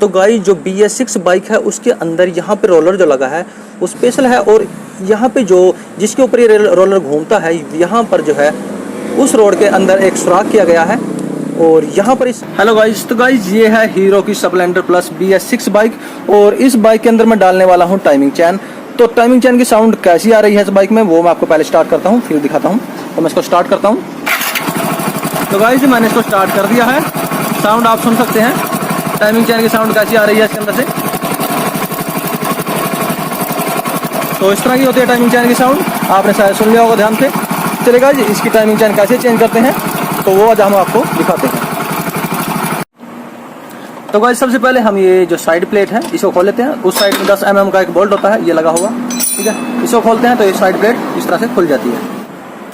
तो गाइस जो BS6 bike है उसके अंदर यहाँ पे रोलर जो लगा है वो स्पेशल है, और यहाँ पे जो जिसके ऊपर ये रोलर घूमता है यहाँ पर जो है उस रोड के अंदर एक सुराख किया गया है। और यहाँ पर इस हेलो गाइस, तो गाइस ये है हीरो की स्प्लेंडर प्लस BS6 बाइक, और इस बाइक के अंदर मैं डालने वाला हूँ टाइमिंग चैन। तो टाइमिंग चैन की साउंड कैसी आ रही है इस बाइक में वो मैं आपको पहले स्टार्ट करता हूँ, फिर दिखाता हूँ। तो मैं इसको स्टार्ट करता हूँ। तो गाइस मैंने इसको स्टार्ट कर दिया है, साउंड आप सुन सकते हैं टाइमिंग चैन की साउंड कैसी आ रही है इसके अंदर से। तो इस तरह की होती है टाइमिंग चैन की साउंड, आपने शायद सुन लिया होगा ध्यान से। चलेगा जी, इसकी टाइमिंग चैन कैसे चेंज करते हैं तो वो आज हम आपको दिखाते हैं। तो गाइस सबसे पहले हम ये जो साइड प्लेट है इसको खोल लेते हैं। उस साइड में 10 mm का एक बोल्ट होता है, ये लगा हुआ, ठीक है। इसको खोलते हैं तो ये साइड प्लेट इस तरह से खुल जाती है।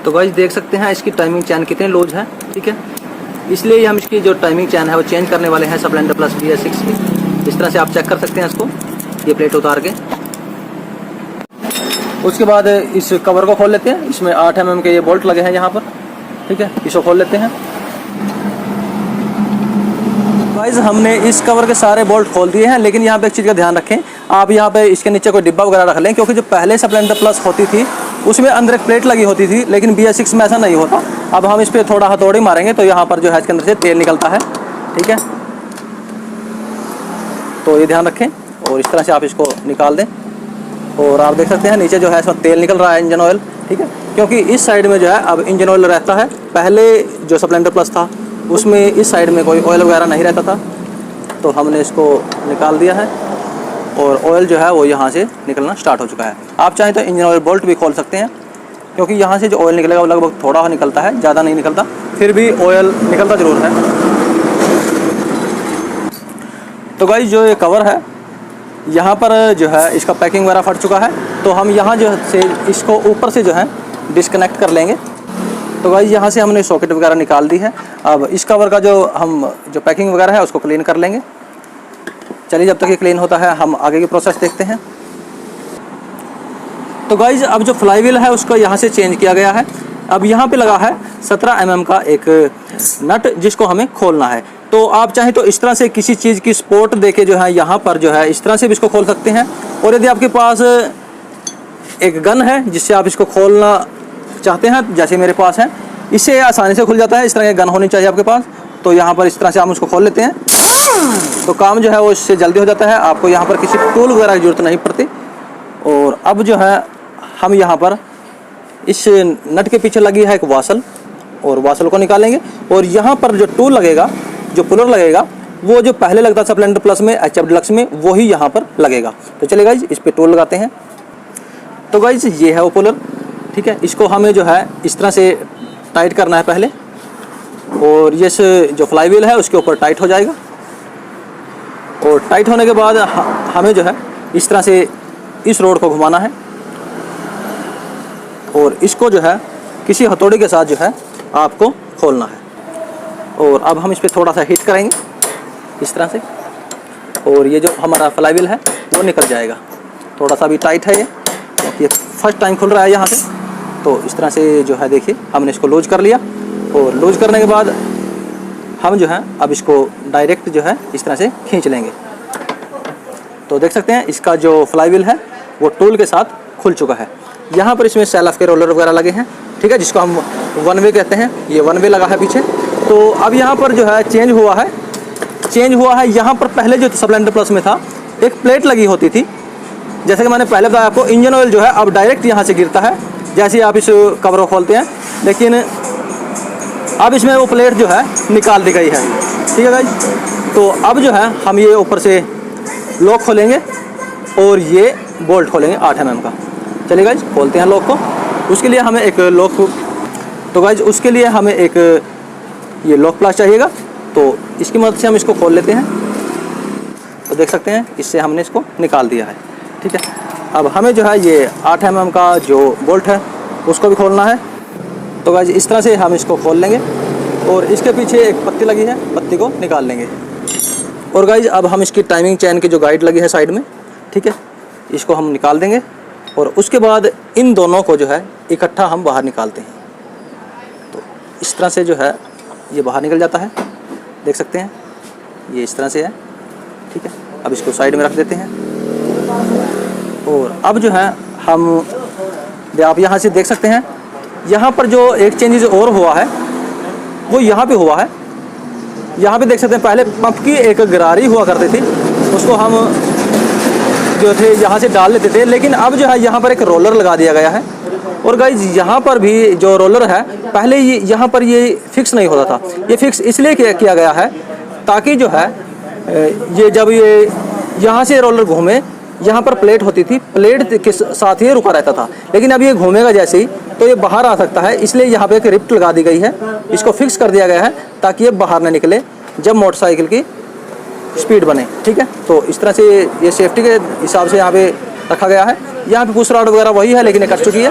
तो गाइस देख सकते हैं इसकी टाइमिंग चैन कितने लूज है, ठीक है। इसलिए हम इसकी जो टाइमिंग चैन है वो चेंज करने वाले हैं स्प्लेंडर प्लस BS6 की। इस तरह से आप चेक कर सकते हैं इसको, ये प्लेट उतार के। उसके बाद इस कवर को खोल लेते हैं। इसमें 8 mm के ये बोल्ट लगे हैं यहाँ पर, ठीक है। इसको खोल लेते हैं। गाइस हमने इस कवर के सारे बोल्ट खोल दिए हैं, लेकिन यहाँ पे एक चीज़ का ध्यान रखें, आप यहाँ पे इसके नीचे कोई डिब्बा वगैरह रख लें, क्योंकि जो पहले स्प्लेंडर प्लस होती थी उसमें अंदर एक प्लेट लगी होती थी, लेकिन BS6 में ऐसा नहीं होता। अब हम इस पर थोड़ा हथौड़ी मारेंगे तो यहाँ पर जो है इसके अंदर से तेल निकलता है, ठीक है। तो ये ध्यान रखें और इस तरह से आप इसको निकाल दें। और आप देख सकते हैं नीचे जो है इसमें तेल निकल रहा है, इंजन ऑयल, ठीक है। क्योंकि इस साइड में जो है अब इंजन ऑयल रहता है, पहले जो स्प्लेंडर प्लस था उसमें इस साइड में कोई ऑयल वगैरह नहीं रहता था। तो हमने इसको निकाल दिया है और ऑयल जो है वो यहाँ से निकलना स्टार्ट हो चुका है। आप चाहें तो इंजन ऑयल बोल्ट भी खोल सकते हैं, क्योंकि यहाँ से जो ऑयल निकलेगा वो लगभग थोड़ा निकलता है, ज़्यादा नहीं निकलता, फिर भी ऑयल निकलता ज़रूर है। तो गाइस जो ये कवर है यहाँ पर जो है इसका पैकिंग वगैरह फट चुका है, तो हम यहाँ जो से इसको ऊपर से जो है डिस्कनेक्ट कर लेंगे। तो गाइस यहाँ से हमने सॉकेट वगैरह निकाल दी है। अब इस कवर का जो पैकिंग वगैरह है उसको क्लीन कर लेंगे। चलिए जब तक ये क्लीन होता है हम आगे की प्रोसेस देखते हैं। तो गाइस अब जो फ्लाई व्हील है उसको यहाँ से चेंज किया गया है। अब यहाँ पे लगा है 17 mm का एक नट जिसको हमें खोलना है। तो आप चाहें तो इस तरह से किसी चीज़ की सपोर्ट देके जो है यहाँ पर जो है इस तरह से भी इसको खोल सकते हैं। और यदि आपके पास एक गन है जिससे आप इसको खोलना चाहते हैं, जैसे मेरे पास है, इससे आसानी से खुल जाता है। इस तरह की गन होनी चाहिए आपके पास। तो यहाँ पर इस तरह से आप उसको खोल लेते हैं तो काम जो है वो इससे जल्दी हो जाता है, आपको यहाँ पर किसी टूल वगैरह की जरूरत नहीं पड़ती। और अब जो है हम यहाँ पर इस नट के पीछे लगी है एक वासल, और वासल को निकालेंगे। और यहाँ पर जो टूल लगेगा, जो पुलर लगेगा, वो जो पहले लगता था स्प्लेंडर प्लस में, HF डिलक्स में, वही यहाँ पर लगेगा। तो चलिए गाइज इस पर टूल लगाते हैं। तो गाइज ये है वो पुलर, ठीक है। इसको हमें जो है इस तरह से टाइट करना है पहले, और ये जो फ्लाई व्हील है उसके ऊपर टाइट हो जाएगा। और टाइट होने के बाद हमें जो है इस तरह से इस रोड को घुमाना है, और इसको जो है किसी हथौड़ी के साथ जो है आपको खोलना है। और अब हम इस पर थोड़ा सा हिट करेंगे इस तरह से, और ये जो हमारा फ्लाई व्हील है वो निकल जाएगा। थोड़ा सा भी टाइट है ये फर्स्ट टाइम खुल रहा है यहाँ से। तो इस तरह से जो है देखिए हमने इसको लूज कर लिया, और लूज करने के बाद हम जो है अब इसको डायरेक्ट जो है इस तरह से खींच लेंगे। तो देख सकते हैं इसका जो फ्लाई व्हील है वो टूल के साथ खुल चुका है। यहाँ पर इसमें सेल्फ के रोलर वगैरह लगे हैं, ठीक है, जिसको हम वन वे कहते हैं। ये वन वे लगा है पीछे। तो अब यहाँ पर जो है चेंज हुआ है। यहाँ पर पहले जो स्प्लेंडर प्लस में था एक प्लेट लगी होती थी, जैसे कि मैंने पहले बताया आपको। इंजन ऑयल जो है अब डायरेक्ट यहाँ से गिरता है जैसे आप इस कवर को खोलते हैं, लेकिन अब इसमें वो प्लेट जो है निकाल दी गई है, ठीक है गाइज। तो अब जो है हम ये ऊपर से लॉक खोलेंगे और ये बोल्ट खोलेंगे 8 mm का। चलिए गाइज खोलते हैं लॉक को। उसके लिए हमें एक लॉक, तो गाइज उसके लिए हमें एक ये लॉक प्लास चाहिएगा। तो इसकी मदद से हम इसको खोल लेते हैं। तो देख सकते हैं इससे हमने इसको निकाल दिया है, ठीक है। अब हमें जो है ये 8 mm का जो बोल्ट है उसको भी खोलना है। तो गाइज इस तरह से हम इसको खोल लेंगे, और इसके पीछे एक पत्ती लगी है, पत्ती को निकाल लेंगे। और गाइज अब हम इसकी टाइमिंग चैन की जो गाइड लगी है साइड में, ठीक है, इसको हम निकाल देंगे। और उसके बाद इन दोनों को जो है इकट्ठा हम बाहर निकालते हैं। तो इस तरह से जो है ये बाहर निकल जाता है, देख सकते हैं ये इस तरह से है, ठीक है। अब इसको साइड में रख देते हैं। और अब जो है हम, आप यहाँ से देख सकते हैं, यहाँ पर जो एक चेंजेस और हुआ है वो यहाँ पे हुआ है। यहाँ पे देख सकते हैं पहले पंप की एक गरारी हुआ करती थी, उसको हम जो थे यहाँ से डाल लेते थे, लेकिन अब जो है यहाँ पर एक रोलर लगा दिया गया है। और गाइज यहाँ पर भी जो रोलर है, पहले ये यहाँ पर ये फिक्स नहीं होता था। ये फिक्स इसलिए किया गया है ताकि जो है ये जब ये यहाँ से रोलर घूमे, यहाँ पर प्लेट होती थी, प्लेट के साथ ही रुका रहता था, लेकिन अब ये घूमेगा जैसे ही तो ये बाहर आ सकता है, इसलिए यहाँ पे एक रिप्ट लगा दी गई है। इसको फिक्स कर दिया गया है ताकि ये बाहर ना निकले जब मोटरसाइकिल की स्पीड बने, ठीक है। तो इस तरह से ये सेफ्टी के हिसाब से यहाँ पे रखा गया है। यहाँ पे पुश रॉड वगैरह वही है, लेकिन ये कट चुकी है।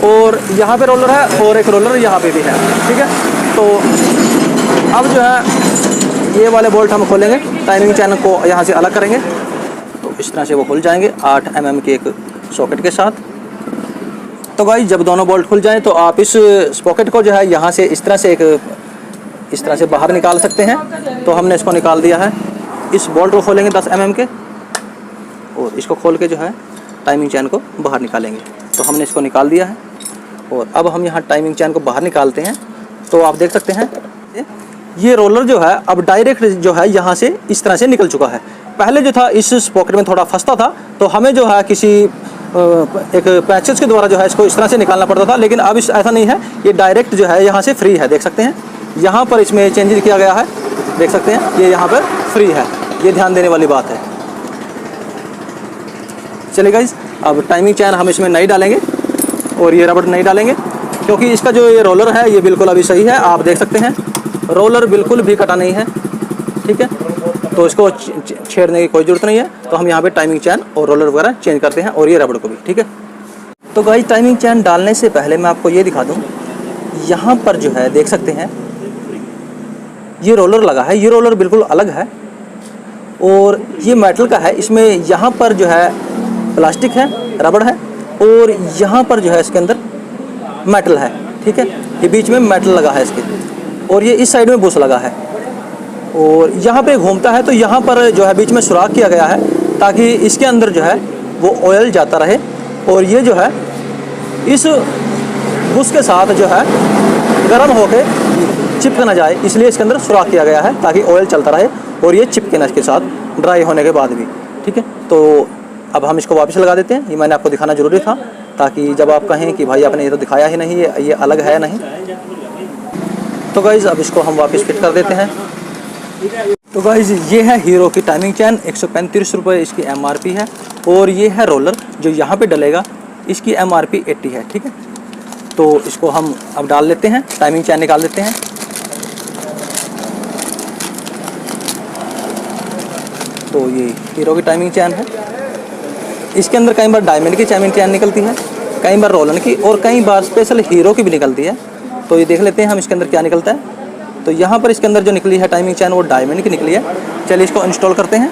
और यहाँ पे रोलर है और एक रोलर यहाँ पे भी है, ठीक है। तो अब जो है ये वाले बोल्ट हम खोलेंगे, टाइमिंग चैन को यहाँ से अलग करेंगे, तो इस तरह से वो खुल जाएंगे 8 mm के एक सॉकेट के साथ। तो गाइस जब दोनों बोल्ट खुल जाएं तो आप इस सॉकेट को जो है यहाँ से इस तरह से बाहर निकाल सकते हैं। तो हमने इसको निकाल दिया है। इस बोल्ट को खोलेंगे 10 mm के, और इसको खोल के जो है टाइमिंग चैन को बाहर निकालेंगे। तो हमने इसको निकाल दिया है। और अब हम यहाँ टाइमिंग चैन को बाहर निकालते हैं। तो आप देख सकते हैं ये रोलर जो है अब डायरेक्ट जो है यहाँ से इस तरह से निकल चुका है। पहले जो था इस पॉकेट में थोड़ा फंसता था, तो हमें जो है किसी एक पैचेस के द्वारा जो है इसको इस तरह से निकालना पड़ता था, लेकिन अब ऐसा नहीं है। ये डायरेक्ट जो है यहाँ से फ्री है, देख सकते हैं। यहाँ पर इसमें चेंजेस किया गया है, देख सकते हैं, ये यहाँ पर फ्री है। ये ध्यान देने वाली बात है। चलिए गाइस, अब टाइमिंग चैन हम इसमें नहीं डालेंगे और ये रबड़ नहीं डालेंगे, क्योंकि इसका जो ये रोलर है ये बिल्कुल अभी सही है। आप देख सकते हैं रोलर बिल्कुल भी कटा नहीं है, ठीक है। तो इसको छेड़ने की कोई ज़रूरत नहीं है। तो हम यहाँ पे टाइमिंग चैन और रोलर वगैरह चेंज करते हैं, और ये रबड़ को भी, ठीक है। तो गाइस टाइमिंग चैन डालने से पहले मैं आपको ये दिखा दूँ, यहाँ पर जो है देख सकते हैं ये रोलर लगा है। ये रोलर बिल्कुल अलग है और ये मेटल का है। इसमें यहाँ पर जो है प्लास्टिक है, रबड़ है, और यहाँ पर जो है इसके अंदर मेटल है, ठीक है। ये बीच में मेटल लगा है इसके, और ये इस साइड में बुश लगा है, और यहाँ पे घूमता है। तो यहाँ पर जो है बीच में सुराख किया गया है ताकि इसके अंदर जो है वो ऑयल जाता रहे, और ये जो है इस बुश के साथ जो है गर्म होके चिपक ना जाए, इसलिए इसके अंदर सुराख किया गया है ताकि ऑयल चलता रहे और ये चिपके ना इसके साथ ड्राई होने के बाद भी, ठीक है। तो अब हम इसको वापस लगा देते हैं। ये मैंने आपको दिखाना ज़रूरी था ताकि जब आप कहें कि भाई आपने ये तो दिखाया ही नहीं, ये अलग है नहीं। तो गाइज़ अब इसको हम वापस फिट कर देते हैं। तो गाइज़ ये है हीरो की टाइमिंग चैन, 135 रुपये इसकी MRP है। और ये है रोलर जो यहाँ पे डलेगा, इसकी MRP 80 है, ठीक है। तो इसको हम अब डाल लेते हैं, टाइमिंग चैन निकाल लेते हैं। तो ये हीरो की टाइमिंग चैन है। इसके अंदर कई बार डायमंड की टाइमिंग चैन निकलती है, कई बार रोलन की, और कई बार स्पेशल हीरो की भी निकलती है। तो ये देख लेते हैं हम इसके अंदर क्या निकलता है। तो यहाँ पर इसके अंदर जो निकली है टाइमिंग चैन वो डायमंड की निकली है। चलिए इसको इंस्टॉल करते हैं।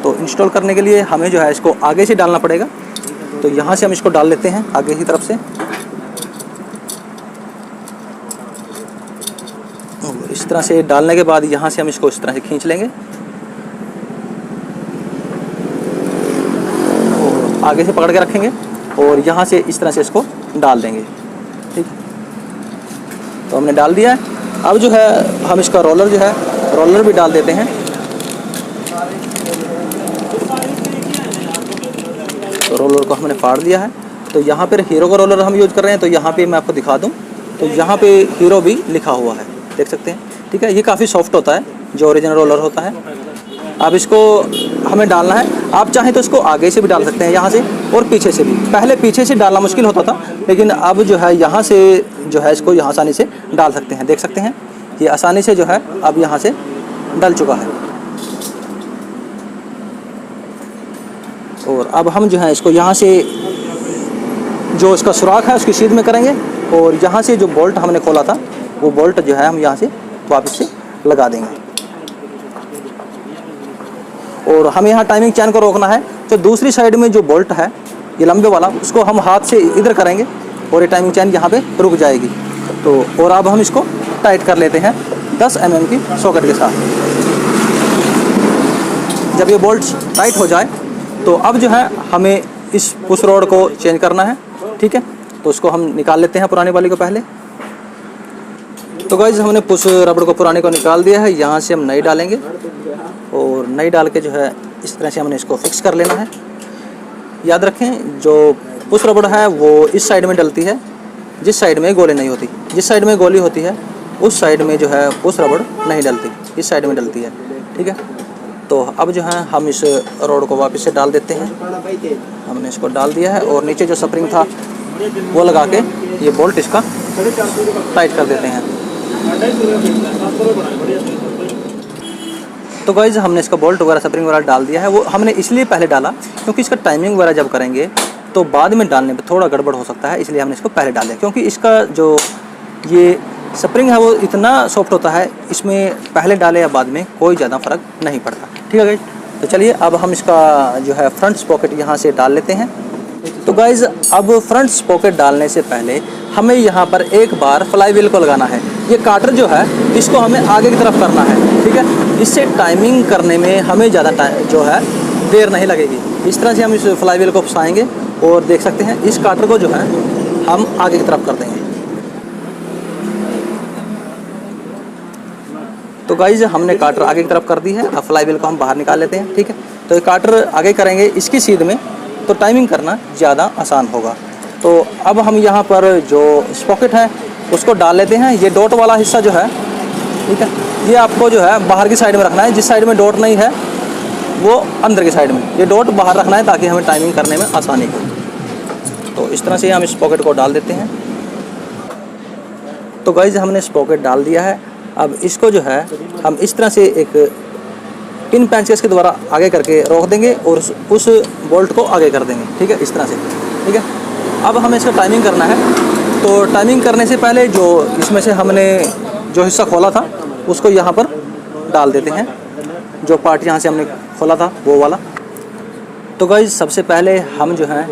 तो इंस्टॉल करने के लिए हमें जो है इसको आगे से डालना पड़ेगा। तो यहाँ से हम इसको डाल लेते हैं आगे की तरफ से। इस तरह से डालने के बाद यहाँ से हम इसको इस तरह से खींच लेंगे, आगे से पकड़ के रखेंगे और यहाँ से इस तरह से इसको डाल देंगे, ठीक। तो हमने डाल दिया है। अब जो है हम इसका रोलर जो है रोलर भी डाल देते हैं। तो रोलर को हमने फाड़ दिया है। तो यहाँ पर हीरो का रोलर हम यूज़ कर रहे हैं। तो यहाँ पे मैं आपको दिखा दूँ, तो यहाँ पे हीरो भी लिखा हुआ है, देख सकते हैं, ठीक है। ये काफ़ी सॉफ्ट होता है जो ओरिजिनल रोलर होता है। अब इसको हमें डालना है। आप चाहें तो इसको आगे से भी डाल सकते हैं, यहाँ से, और पीछे से भी। पहले पीछे से डालना मुश्किल होता था, लेकिन अब जो है यहाँ से जो है इसको यहाँ आसानी से डाल सकते हैं, देख सकते हैं। ये आसानी से जो है अब यहाँ से डल चुका है। और अब हम जो है इसको यहाँ से जो इसका सुराख है उसकी सीध में करेंगे, और यहाँ से जो बोल्ट हमने खोला था वो बोल्ट जो है हम यहाँ से वापस से लगा देंगे। और हमें यहाँ टाइमिंग चैन को रोकना है। तो दूसरी साइड में जो बोल्ट है ये लंबे वाला, उसको हम हाथ से इधर करेंगे और ये टाइमिंग चैन यहाँ पे रुक जाएगी। तो और अब हम इसको टाइट कर लेते हैं 10 mm की सॉकेट के साथ। जब ये बोल्ट टाइट हो जाए तो अब जो है हमें इस पुश रोड को चेंज करना है, ठीक है। तो उसको हम निकाल लेते हैं पुराने वाली को पहले। तो गाइस हमने पुश रबड़ को पुराने को निकाल दिया है, यहाँ से हम नई डालेंगे और नई डाल के जो है इस तरह से हमने इसको फिक्स कर लेना है। याद रखें जो पुश रबड़ है वो इस साइड में डलती है जिस साइड में गोली नहीं होती। जिस साइड में गोली होती है उस साइड में जो है पुश रबड़ नहीं डलती, इस साइड में डलती है, ठीक है। तो अब जो है हम इस रोड को वापस से डाल देते हैं। हमने इसको डाल दिया है और नीचे जो स्प्रिंग था वो लगा के ये बोल्ट इसका टाइट कर देते हैं। तो गाइस हमने इसका बोल्ट वगैरह स्प्रिंग वगैरह डाल दिया है। वो हमने इसलिए पहले डाला क्योंकि इसका टाइमिंग वगैरह जब करेंगे तो बाद में डालने में थोड़ा गड़बड़ हो सकता है, इसलिए हमने इसको पहले डाल दिया। क्योंकि इसका जो ये स्प्रिंग है वो इतना सॉफ्ट होता है, इसमें पहले डाले या बाद में कोई ज़्यादा फ़र्क नहीं पड़ता, ठीक है गाइस। तो चलिए अब हम इसका जो है फ्रंट स्पॉकेट यहाँ से डाल लेते हैं। तो गाइस अब फ्रंट स्पॉकेट डालने से पहले हमें यहाँ पर एक बार फ्लाई व्हील को लगाना है। ये काटर जो है इसको हमें आगे की तरफ करना है, ठीक है। इससे टाइमिंग करने में हमें ज़्यादा जो है देर नहीं लगेगी। इस तरह से हम इस फ्लाई व्हील को फंसाएंगे और देख सकते हैं इस काटर को जो है हम आगे की तरफ कर देंगे। तो गाइस हमने काटर आगे की तरफ कर दी है। अब फ्लाई व्हील को हम बाहर निकाल लेते हैं, ठीक है। तो ये काटर आगे करेंगे इसकी सीध में तो टाइमिंग करना ज़्यादा आसान होगा। तो अब हम यहाँ पर जो स्पॉकेट है उसको डाल लेते हैं। ये डॉट वाला हिस्सा जो है, ठीक है, ये आपको जो है बाहर की साइड में रखना है। जिस साइड में डॉट नहीं है वो अंदर की साइड में, ये डॉट बाहर रखना है ताकि हमें टाइमिंग करने में आसानी हो। तो इस तरह से हम इस पॉकेट को डाल देते हैं। तो गाइस हमने स्पॉकेट डाल दिया है। अब इसको जो है हम इस तरह से एक पिन पेंचेस के द्वारा आगे करके रोक देंगे और उस बोल्ट को आगे कर देंगे, ठीक है, इस तरह से, ठीक है। अब हमें इसका टाइमिंग करना है। तो टाइमिंग करने से पहले जो इसमें से हमने जो हिस्सा खोला था उसको यहाँ पर डाल देते हैं, जो पार्ट यहाँ से हमने खोला था वो वाला। तो गाइस सबसे पहले हम जो है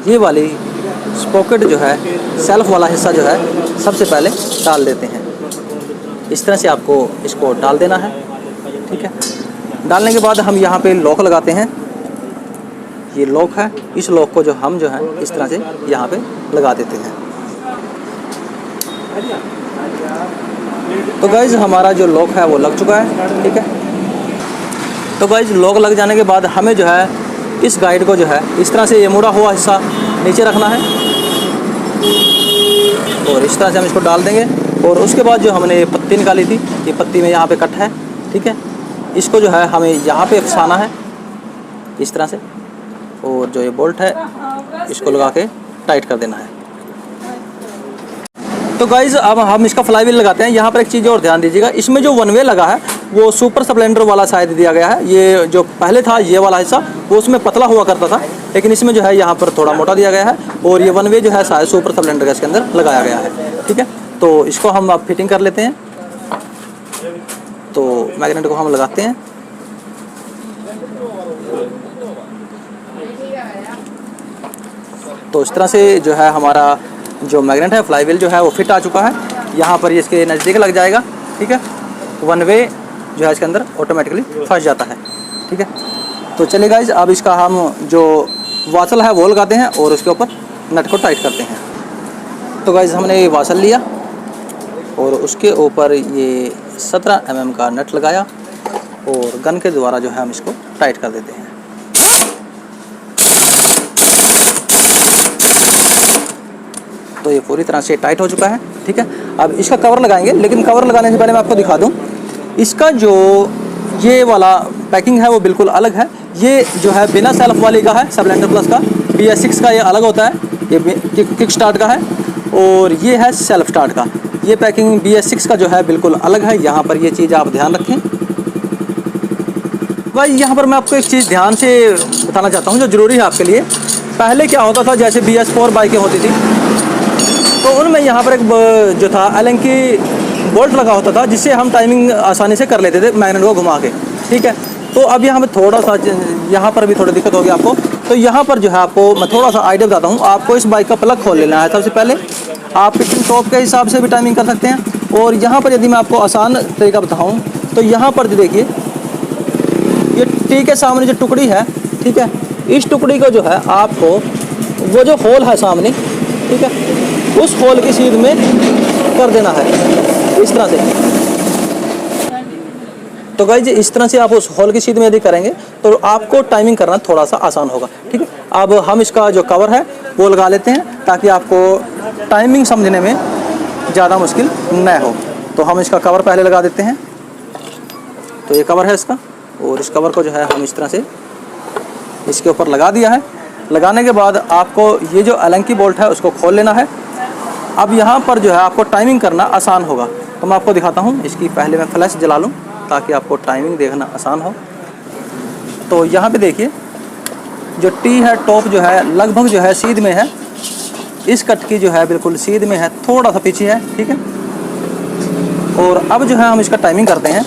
ये वाली स्पॉकेट जो है सेल्फ वाला हिस्सा जो है सबसे पहले डाल देते हैं। इस तरह से आपको इसको डाल देना है, ठीक है। डालने के बाद हम यहाँ पे लॉक लगाते हैं। ये लॉक है, इस लॉक को जो हम जो है इस तरह से यहाँ पे लगा देते हैं। तो गाइज हमारा जो लॉक है वो लग चुका है, ठीक है। तो गाइज लॉक लग जाने के बाद हमें जो है इस गाइड को जो है इस तरह से ये मुड़ा हुआ हिस्सा नीचे रखना है और इस तरह से हम इसको डाल देंगे। और उसके बाद जो हमने ये पत्ती निकाली थी, ये पत्ती में यहाँ पे कट है, ठीक है। इसको जो है हमें यहाँ पे फंसाना है इस तरह से और जो ये बोल्ट है इसको लगा के टाइट कर देना है। तो गाइज़ अब हम इसका फ्लाई व्हील लगाते हैं। यहाँ पर एक चीज़ और ध्यान दीजिएगा, इसमें जो वन वे लगा है वो सुपर स्प्लेंडर वाला शायद दिया गया है। ये जो पहले था ये वाला हिस्सा वो उसमें पतला हुआ करता था, लेकिन इसमें जो है यहाँ पर थोड़ा मोटा दिया गया है और ये वन वे जो है शायद सुपर स्प्लेंडर का इसके अंदर लगाया गया है, ठीक है। तो इसको हम अब फिटिंग कर लेते हैं। तो मैग्नेट को हम लगाते हैं। तो इस तरह से जो है हमारा जो मैग्नेट है फ्लाई व्हील जो है वो फिट आ चुका है। यहाँ पर ये इसके नज़दीक लग जाएगा, ठीक है। वन वे जो है इसके अंदर ऑटोमेटिकली फंस जाता है, ठीक है। तो चलिए गाइज अब इसका हम जो वासल है वो लगाते हैं और उसके ऊपर नट को टाइट करते हैं। तो गाइज हमने ये वासल लिया और उसके ऊपर ये 17 mm का नट लगाया और गन के द्वारा जो है हम इसको टाइट कर देते हैं। तो ये पूरी तरह से टाइट हो चुका है, ठीक है। अब इसका कवर लगाएंगे, लेकिन कवर लगाने से पहले मैं आपको दिखा दूं इसका जो ये वाला पैकिंग है वो बिल्कुल अलग है। ये जो है बिना सेल्फ वाली का है, स्प्लेंडर प्लस का। BS6 का ये अलग होता है, ये किक स्टार्ट का है और ये है सेल्फ स्टार्ट का। ये पैकिंग BS6 का जो है बिल्कुल अलग है। यहाँ पर ये चीज़ आप ध्यान रखें। भाई यहाँ पर मैं आपको एक चीज़ ध्यान से बताना चाहता हूँ जो ज़रूरी है आपके लिए। पहले क्या होता था, जैसे BS4 बाइकें होती थी तो उनमें यहाँ पर एक जो था एलन की बोल्ट लगा होता था जिससे हम टाइमिंग आसानी से कर लेते थे मैग्नेट को घुमा के, ठीक है। तो अब यहाँ पर थोड़ा सा यहाँ पर भी थोड़ी दिक्कत होगी आपको। तो यहाँ पर जो है आपको मैं थोड़ा सा आइडिया बताता हूँ। आपको इस बाइक का प्लग खोल लेना है सबसे पहले। आप पिचिंग टॉप के हिसाब से भी टाइमिंग कर सकते हैं। और यहाँ पर यदि मैं आपको आसान तरीका बताऊँ तो यहाँ पर देखिए ये टी के सामने जो टुकड़ी है, ठीक है, इस टुकड़ी को जो है आपको वो जो होल है सामने, ठीक है, उस होल की सीध में कर देना है इस तरह से। तो गाइस इस तरह से आप उस होल की सीध में यदि करेंगे तो आपको टाइमिंग करना थोड़ा सा आसान होगा, ठीक है। अब हम इसका जो कवर है वो लगा लेते हैं ताकि आपको टाइमिंग समझने में ज़्यादा मुश्किल न हो। तो हम इसका कवर पहले लगा देते हैं। तो ये कवर है इसका, और इस कवर को जो है हम इस तरह से इसके ऊपर लगा दिया है। लगाने के बाद आपको ये जो अलंकी बोल्ट है उसको खोल लेना है। अब यहाँ पर जो है आपको टाइमिंग करना आसान होगा। तो मैं आपको दिखाता हूँ, इसकी पहले मैं फ्लैश जला लूँ ताकि आपको टाइमिंग देखना आसान हो। तो यहाँ पे देखिए जो टी है टॉप जो है लगभग जो है सीध में है, इस कट की जो है बिल्कुल सीध में है, थोड़ा सा पीछे है, ठीक है। और अब जो है हम इसका टाइमिंग करते हैं।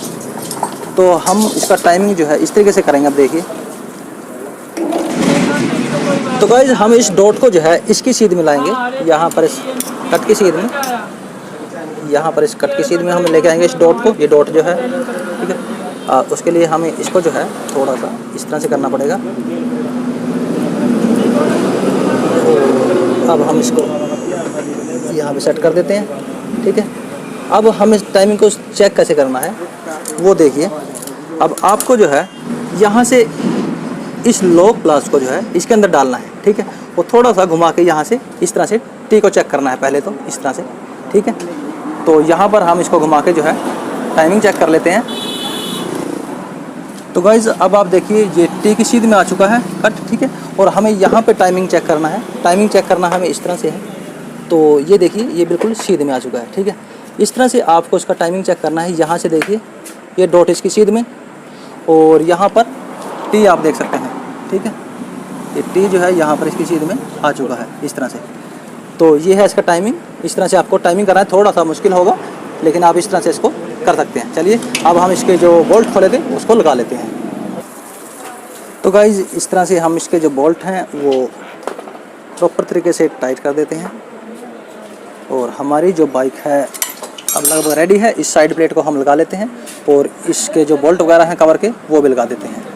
तो हम इसका टाइमिंग जो है इस तरीके से करेंगे। अब देखिए, तो गाइस हम इस डॉट को जो है इसकी सीध में लाएंगे, यहाँ पर इस कट की सीध में, यहाँ पर इस कट की सीध में हम लेके आएंगे इस डॉट को। ये डॉट जो है, ठीक है, उसके लिए हमें इसको जो है थोड़ा सा इस तरह से करना पड़ेगा। अब हम इसको यहाँ पे सेट कर देते हैं, ठीक है। अब हम इस टाइमिंग को चेक कैसे करना है वो देखिए। अब आपको जो है यहाँ से इस लॉक प्लास को जो है इसके अंदर डालना है, ठीक है। वो थोड़ा सा घुमा के यहाँ से इस तरह से टी को चेक करना है पहले, तो इस तरह से, ठीक है। तो यहाँ पर हम इसको घुमा के जो है टाइमिंग चेक कर लेते हैं। तो गाइज अब आप देखिए ये टी की सीध में आ चुका है कट, ठीक है। और हमें यहाँ पे टाइमिंग चेक करना है। टाइमिंग चेक करना हमें इस तरह से है। तो ये देखिए ये बिल्कुल सीध में आ चुका है, ठीक है। इस तरह से आपको इसका टाइमिंग चेक करना है। यहाँ से देखिए ये डॉट इसकी सीध में, और यहाँ पर टी आप देख सकते हैं, ठीक है। ये टी जो है यहाँ पर इसकी सीध में आ चुका है इस तरह से। तो ये है इसका टाइमिंग। इस तरह से आपको टाइमिंग करना है, थोड़ा सा मुश्किल होगा लेकिन आप इस तरह से इसको कर सकते हैं। चलिए अब हम इसके जो बोल्ट खोले थे उसको लगा लेते हैं। तो गाइज इस तरह से हम इसके जो बोल्ट हैं वो प्रॉपर तरीके से टाइट कर देते हैं। और हमारी जो बाइक है अब लगभग रेडी है। इस साइड प्लेट को हम लगा लेते हैं और इसके जो बोल्ट वगैरह हैं कवर के वो भी लगा देते हैं।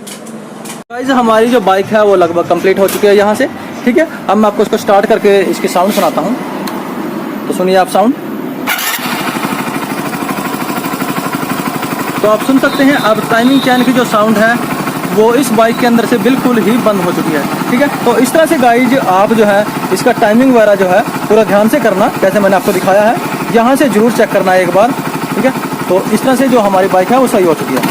गाइज हमारी जो बाइक है वो लगभग कंप्लीट हो चुकी है यहाँ से, ठीक है। अब मैं आपको इसको स्टार्ट करके इसकी साउंड सुनाता हूँ, तो सुनिए आप साउंड। तो आप सुन सकते हैं अब टाइमिंग चैन की जो साउंड है वो इस बाइक के अंदर से बिल्कुल ही बंद हो चुकी है, ठीक है। तो इस तरह से गाइज आप जो है इसका टाइमिंग वगैरह जो है पूरा ध्यान से करना, जैसे मैंने आपको दिखाया है। यहाँ से ज़रूर चेक करना है एक बार, ठीक है। तो इस तरह से जो हमारी बाइक है वो सही हो चुकी है।